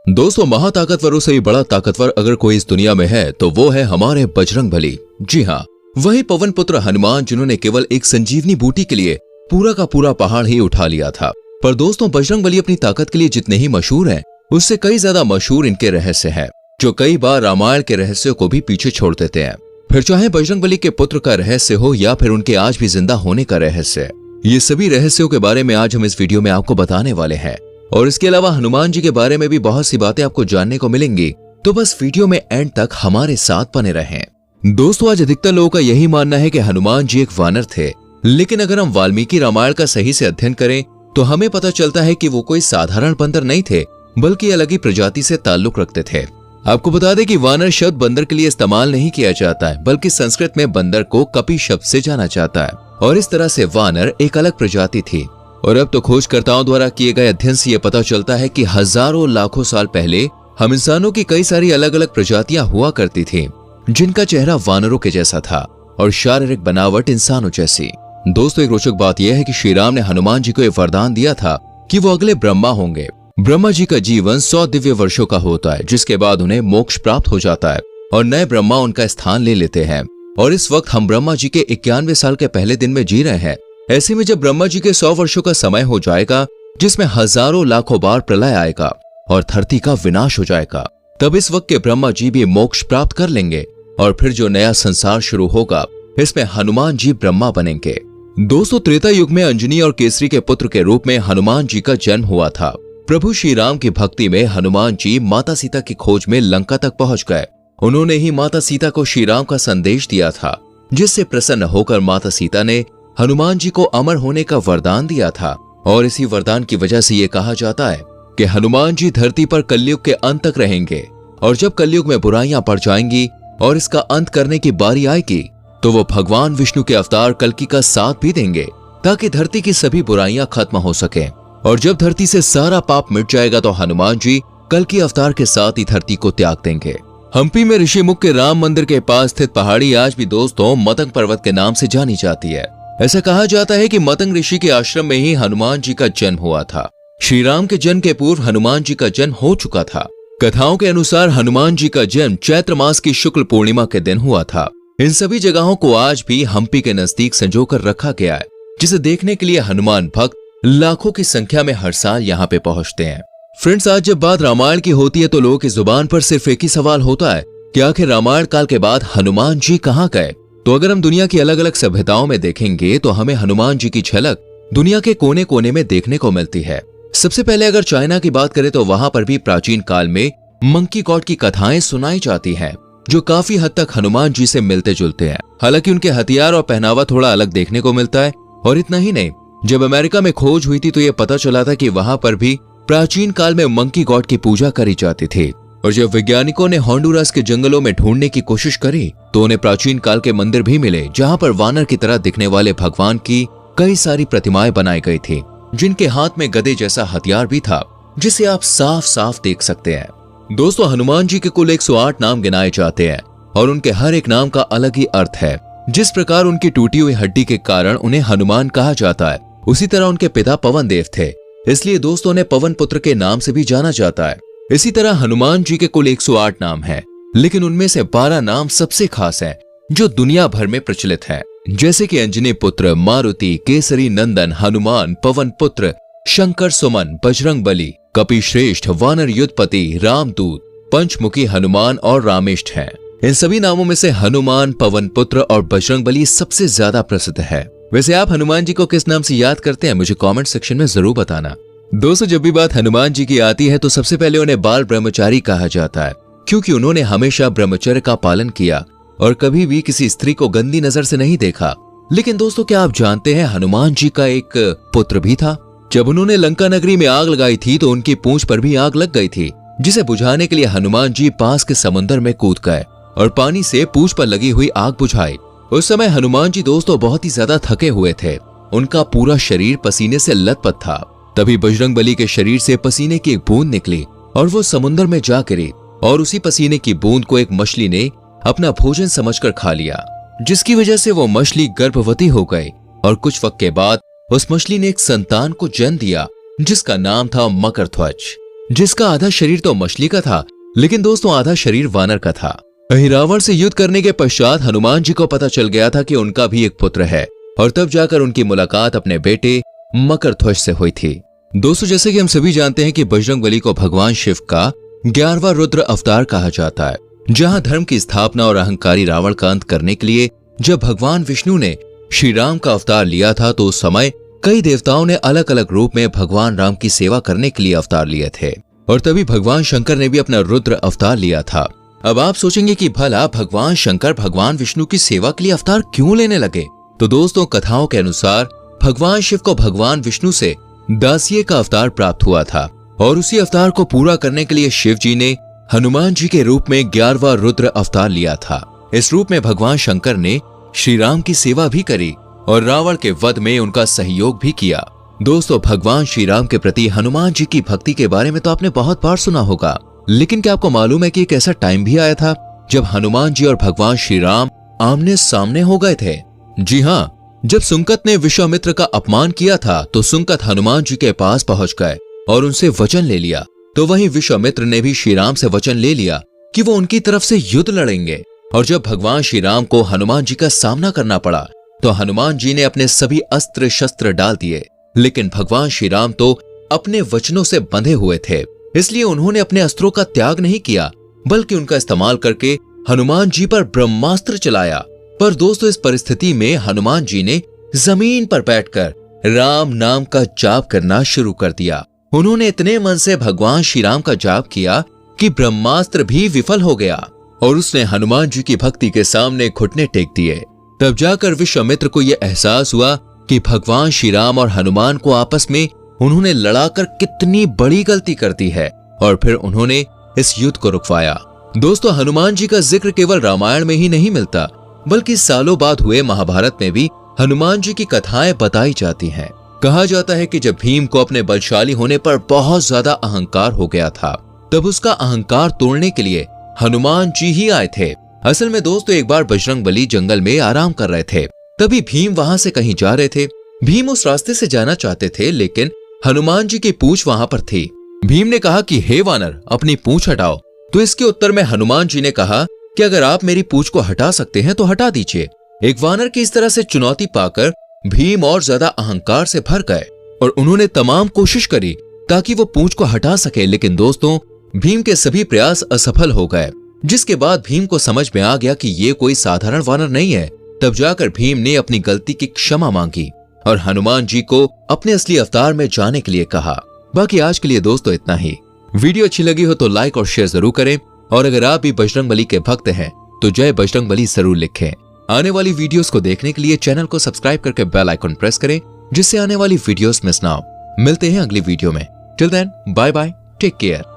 दोस्तों, महाताकतवरों से भी बड़ा ताकतवर अगर कोई इस दुनिया में है तो वो है हमारे बजरंगबली। जी हाँ, वही पवन पुत्र हनुमान जिन्होंने केवल एक संजीवनी बूटी के लिए पूरा का पूरा पहाड़ ही उठा लिया था। पर दोस्तों, बजरंगबली अपनी ताकत के लिए जितने ही मशहूर हैं, उससे कई ज्यादा मशहूर इनके रहस्य हैं, जो कई बार रामायण के रहस्यों को भी पीछे छोड़ देते हैं। फिर चाहे बजरंगबली के पुत्र का रहस्य हो या फिर उनके आज भी जिंदा होने का रहस्य, ये सभी रहस्यों के बारे में आज हम इस वीडियो में आपको बताने वाले हैं। और इसके अलावा हनुमान जी के बारे में भी बहुत सी बातें आपको जानने को मिलेंगी, तो बस वीडियो में एंड तक हमारे साथ बने रहें। दोस्तों, आज अधिकतर लोगों का यही मानना है कि हनुमान जी एक वानर थे, लेकिन अगर हम वाल्मीकि रामायण का सही से अध्ययन करें तो हमें पता चलता है कि वो कोई साधारण बंदर नहीं थे, बल्कि अलग ही प्रजाति से ताल्लुक रखते थे। आपको बता दें कि वानर शब्द बंदर के लिए इस्तेमाल नहीं किया जाता है, बल्कि संस्कृत में बंदर को कपि शब्द से जाना जाता है, और इस तरह से वानर एक अलग प्रजाति थी। और अब तो खोजकर्ताओं द्वारा किए गए अध्ययन से यह पता चलता है कि हजारों लाखों साल पहले हम इंसानों की कई सारी अलग अलग प्रजातियां हुआ करती थीं, जिनका चेहरा वानरों के जैसा था और शारीरिक बनावट इंसानों जैसी। दोस्तों, एक रोचक बात यह है कि श्री राम ने हनुमान जी को यह वरदान दिया था कि वो अगले ब्रह्मा होंगे। ब्रह्मा जी का जीवन 100 दिव्य वर्षों का होता है, जिसके बाद उन्हें मोक्ष प्राप्त हो जाता है और नए ब्रह्मा उनका स्थान ले लेते हैं। और इस वक्त हम ब्रह्मा जी के 91 साल के पहले दिन में जी रहे हैं। ऐसे में जब ब्रह्मा जी के 100 वर्षों का समय हो जाएगा, जिसमें हजारों लाखों बार प्रलय आएगा और धरती का विनाश हो जाएगा, तब इस वक्त के ब्रह्मा जी भी मोक्ष प्राप्त कर लेंगे और फिर जो नया संसार शुरू होगा, इसमें हनुमान जी ब्रह्मा बनेंगे। दोस्तों, त्रेता युग में अंजनी और केसरी के पुत्र के रूप में हनुमान जी का जन्म हुआ था। प्रभु श्री राम की भक्ति में हनुमान जी माता सीता की खोज में लंका तक पहुंच गए। उन्होंने ही माता सीता को श्री राम का संदेश दिया था, जिससे प्रसन्न होकर माता सीता ने हनुमान जी को अमर होने का वरदान दिया था। और इसी वरदान की वजह से ये कहा जाता है कि हनुमान जी धरती पर कलयुग के अंत तक रहेंगे, और जब कलयुग में बुराइयां बढ़ जाएंगी और इसका अंत करने की बारी आएगी, तो वो भगवान विष्णु के अवतार कल्कि का साथ भी देंगे, ताकि धरती की सभी बुराइयां खत्म हो सके। और जब धरती से सारा पाप मिट जाएगा तो हनुमान जी कल्कि अवतार के साथ ही धरती को त्याग देंगे। हम्पी में ऋषिमुख के राम मंदिर के पास स्थित पहाड़ी आज भी दोस्तों मतंग पर्वत के नाम से जानी जाती है। ऐसा कहा जाता है कि मतंग ऋषि के आश्रम में ही हनुमान जी का जन्म हुआ था। श्री राम के जन्म के पूर्व हनुमान जी का जन्म हो चुका था। कथाओं के अनुसार हनुमान जी का जन्म चैत्र मास की शुक्ल पूर्णिमा के दिन हुआ था। इन सभी जगहों को आज भी हम्पी के नजदीक संजोकर रखा गया है, जिसे देखने के लिए हनुमान भक्त लाखों की संख्या में हर साल यहाँ पे पहुँचते हैं। फ्रेंड्स, आज जब बात रामायण की होती है तो लोगों की जुबान पर सिर्फ एक ही सवाल होता है कि आखिर रामायण काल के बाद हनुमान जी कहाँ गए। तो अगर हम दुनिया की अलग अलग सभ्यताओं में देखेंगे तो हमें हनुमान जी की झलक दुनिया के कोने कोने में देखने को मिलती है। सबसे पहले अगर चाइना की बात करें तो वहां पर भी प्राचीन काल में मंकी गॉड की कथाएं सुनाई जाती हैं, जो काफी हद तक हनुमान जी से मिलते जुलते हैं। हालांकि उनके हथियार और पहनावा थोड़ा अलग देखने को मिलता है। और इतना ही नहीं, जब अमेरिका में खोज हुई थी तो यह पता चला था कि वहां पर भी प्राचीन काल में मंकी गॉड की पूजा करी जाती थी। और जब वैज्ञानिकों ने होंडुरास के जंगलों में ढूंढने की कोशिश करी तो उन्हें प्राचीन काल के मंदिर भी मिले, जहां पर वानर की तरह दिखने वाले भगवान की कई सारी प्रतिमाएं बनाई गई थी, जिनके हाथ में गदे जैसा हथियार भी था, जिसे आप साफ साफ देख सकते हैं। दोस्तों, हनुमान जी के कुल 108 नाम गिनाए जाते हैं और उनके हर एक नाम का अलग ही अर्थ है। जिस प्रकार उनकी टूटी हुई हड्डी के कारण उन्हें हनुमान कहा जाता है, उसी तरह उनके पिता पवन देव थे, इसलिए दोस्तों ने पवन पुत्र के नाम से भी जाना जाता है। इसी तरह हनुमान जी के कुल 108 नाम हैं, लेकिन उनमें से 12 नाम सबसे खास हैं, जो दुनिया भर में प्रचलित हैं, जैसे कि अंजनी पुत्र, मारुति, केसरी नंदन, हनुमान, पवन पुत्र, शंकर सुमन, बजरंग बली, कपि श्रेष्ठ, वानर युद्धपति, रामदूत, पंचमुखी हनुमान और रामेष्ठ हैं। इन सभी नामों में से हनुमान, पवन पुत्र और बजरंग बली सबसे ज्यादा प्रसिद्ध है। वैसे आप हनुमान जी को किस नाम से याद करते हैं, मुझे कमेंट सेक्शन में जरूर बताना। दोस्तों, जब भी बात हनुमान जी की आती है तो सबसे पहले उन्हें बाल ब्रह्मचारी कहा जाता है, क्योंकि उन्होंने हमेशा ब्रह्मचर्य का पालन किया और कभी भी किसी स्त्री को गंदी नजर से नहीं देखा। लेकिन दोस्तों, क्या आप जानते हैं हनुमान जी का एक पुत्र भी था। जब उन्होंने लंका नगरी में आग लगाई थी तो उनकी पूंछ पर भी आग लग गई थी, जिसे बुझाने के लिए हनुमान जी पास के समुद्र में कूद गए और पानी से पूंछ पर लगी हुई आग बुझाई। उस समय हनुमान जी दोस्तों बहुत ही ज्यादा थके हुए थे, उनका पूरा शरीर पसीने से लथपथ था। तभी बजरंगबली के शरीर से पसीने की एक बूंद निकली और वो समुद्र में जा गिरी, और उसी पसीने की बूंद को एक मछली ने अपना भोजन समझकर खा लिया, जिसकी वजह से वो मछली गर्भवती हो गई और कुछ वक्त के बाद उस मछली ने एक संतान को जन्म दिया, जिसका नाम था मकरध्वज। जिसका आधा शरीर तो मछली का था, लेकिन दोस्तों आधा शरीर वानर का था। वहीं रावण से युद्ध करने के पश्चात हनुमान जी को पता चल गया था कि उनका भी एक पुत्र है, और तब जाकर उनकी मुलाकात अपने बेटे मकरध्वज से हुई थी। दोस्तों जैसे कि हम सभी जानते हैं कि बजरंगबली को भगवान शिव का 11वां रुद्र अवतार कहा जाता है, जहां धर्म की स्थापना और अहंकारी रावण का अंत करने के लिए जब भगवान विष्णु ने श्री राम का अवतार लिया था, तो उस समय कई देवताओं ने अलग अलग रूप में भगवान राम की सेवा करने के लिए अवतार लिए थे, और तभी भगवान शंकर ने भी अपना रुद्र अवतार लिया था। अब आप सोचेंगे कि भला भगवान शंकर भगवान विष्णु की सेवा के लिए अवतार क्यों लेने लगे? तो दोस्तों कथाओं के अनुसार भगवान शिव को भगवान विष्णु से दासिये का अवतार प्राप्त हुआ था, और उसी अवतार को पूरा करने के लिए शिव जी ने हनुमान जी के रूप में 11वां रुद्र अवतार लिया था। इस रूप में भगवान शंकर ने श्री राम की सेवा भी करी और रावण के वध में उनका सहयोग भी किया। दोस्तों भगवान श्री राम के प्रति हनुमान जी की भक्ति के बारे में तो आपने बहुत बार सुना होगा, लेकिन क्या आपको मालूम है कि एक ऐसा टाइम भी आया था जब हनुमान जी और भगवान श्री राम आमने सामने हो गए थे? जी हाँ, जब सुंकत ने विश्वामित्र का अपमान किया था तो सुंकत हनुमान जी के पास पहुंच गए और उनसे वचन ले लिया। तो वहीं विश्वामित्र ने भी श्री राम से वचन ले लिया कि वो उनकी तरफ से युद्ध लड़ेंगे। और जब भगवान श्री राम को हनुमान जी का सामना करना पड़ा तो हनुमान जी ने अपने सभी अस्त्र शस्त्र डाल दिए, लेकिन भगवान श्री राम तो अपने वचनों से बंधे हुए थे, इसलिए उन्होंने अपने अस्त्रों का त्याग नहीं किया, बल्कि उनका इस्तेमाल करके हनुमान जी पर ब्रह्मास्त्र चलाया। पर दोस्तों इस परिस्थिति में हनुमान जी ने जमीन पर बैठकर राम नाम का जाप करना शुरू कर दिया। उन्होंने इतने मन से भगवान श्री राम का जाप किया कि ब्रह्मास्त्र भी विफल हो गया और उसने हनुमान जी की भक्ति के सामने घुटने टेक दिए। तब जाकर विश्वामित्र को यह एहसास हुआ कि भगवान श्री राम और हनुमान को आपस में उन्होंने लड़ाकर कितनी बड़ी गलती कर दी है, और फिर उन्होंने इस युद्ध को रुकवाया। दोस्तों हनुमान जी का जिक्र केवल रामायण में ही नहीं मिलता, बल्कि सालों बाद हुए महाभारत में भी हनुमान जी की कथाएं बताई जाती हैं। कहा जाता है कि जब भीम को अपने बलशाली होने पर बहुत ज्यादा अहंकार हो गया था, तब उसका अहंकार तोड़ने के लिए हनुमान जी ही आए थे। असल में दोस्तों एक बार बजरंगबली जंगल में आराम कर रहे थे, तभी भीम वहां से कहीं जा रहे थे। भीम उस रास्ते से जाना चाहते थे, लेकिन हनुमान जी की पूंछ वहां पर थी। भीम ने कहा कि हे वानर अपनी पूंछ हटाओ, तो इसके उत्तर में हनुमान जी ने कहा कि अगर आप मेरी पूंछ को हटा सकते हैं तो हटा दीजिए। एक वानर की इस तरह से चुनौती पाकर भीम और ज्यादा अहंकार से भर गए और उन्होंने तमाम कोशिश करी ताकि वो पूंछ को हटा सके, लेकिन दोस्तों भीम के सभी प्रयास असफल हो गए, जिसके बाद भीम को समझ में आ गया कि ये कोई साधारण वानर नहीं है। तब जाकर भीम ने अपनी गलती की क्षमा मांगी और हनुमान जी को अपने असली अवतार में जाने के लिए कहा। बाकी आज के लिए दोस्तों इतना ही। वीडियो अच्छी लगी हो तो लाइक और शेयर जरूर करें, और अगर आप भी बजरंगबली के भक्त हैं तो जय बजरंगबली जरूर लिखें। आने वाली वीडियोस को देखने के लिए चैनल को सब्सक्राइब करके बेल आइकन प्रेस करें, जिससे आने वाली वीडियोस मिस ना हो। मिलते हैं अगली वीडियो में। Till then bye bye, take care.